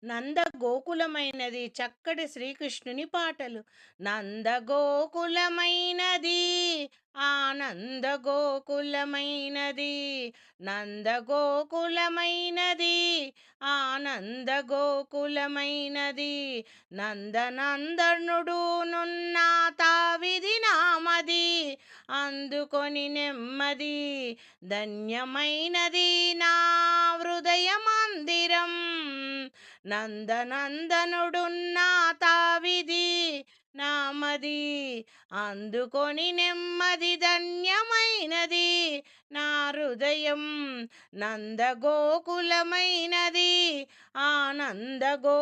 నందగోకులమైనది చక్కటి శ్రీకృష్ణుని పాటలు. నందగోకులమైనది ఆనందగోకులమైనది, నందగోకులమైనది ఆనందగోకులమైనది, నందనందనుడు నున్న తావిది నామది, అందుకొని నెమ్మది ధన్యమైనది నా హృదయ మందిరం. నందనందనుడున్న తావిది నామది, అందుకొని నెమ్మది ధన్యమైనది నా హృదయం. నందగోకులమైనది ఆనందగోకులమైనది.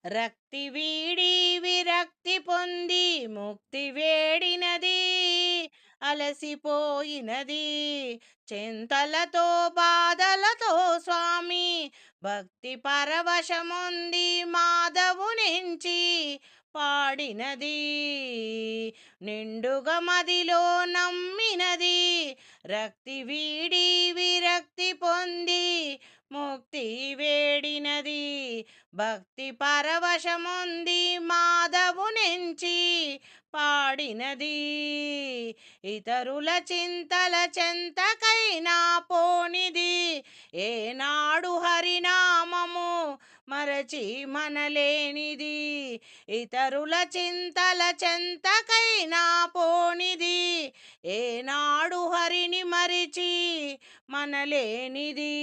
రక్తి వీడి విరక్తి పొంది ముక్తి వేడినది, అలసిపోయినది చింతలతో బాధలతో స్వామి, భక్తి పరవశముంది మాధవునించి పాడినది, నిండుగా మదిలో నమ్మినది. రక్తి వీడి విరక్తి పొంది ముక్తి వేడినది, భక్తి పరవశముంది మాధవునించి పాడినది, ఇతరుల చింతల చెంతకైనా పోనిది, ఏనాడు హరినామము మరచి మనలేనిది, ఇతరుల చింతల చెంతకైనా పోనిది, ఏనాడు హరిని మరిచి మనలేనిది.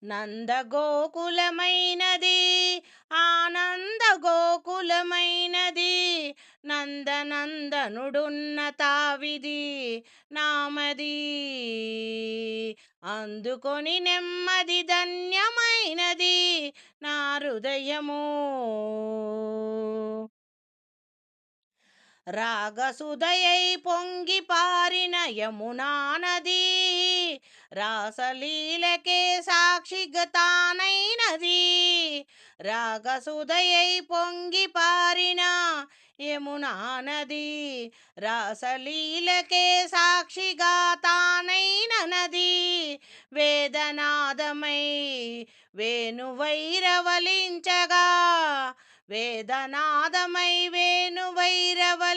నందగోకులమైనది ఆనందగోకులమైనది, నందనందనుడున్న తావిది నామది, అందుకొని నెమ్మది ధన్యమైనది నా హృదయము. రాగసుదయై పొంగి పారిన యమునా నది, రాసలీలకే సాక్షిగా తానైనది, రాగసుదయై పొంగి పారిన యమునా నది, రాసలీలకే సాక్షిగా తానైన నది, వేదనాదమై వేణువైరవలించగా, వేదనాదమై వేణువైరవలించగా,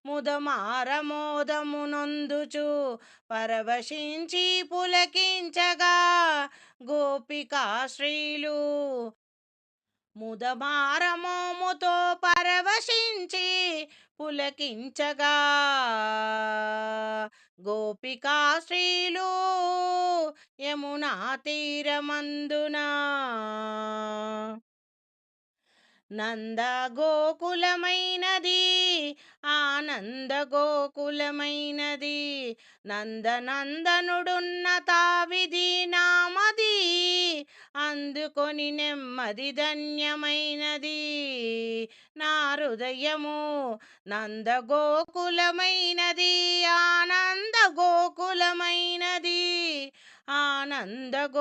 ముదమారమోదమునొందుచు పరవశించి పులకించగా, గోపికా స్త్రీలు ముదమారమోముతో పరవశించి పులకించగా, గోపికా స్త్రీలు యమునా తీరమందున. నందగోకులమైనది ఆనందగోకులమైనది, నందనందనుడున్న తావిది నామది, అందుకొని నెమ్మది ధన్యమైనది నా హృదయము. నందగోకులమైనది ఆనందగోకులమైనది, ఆనందగోకులమైనది.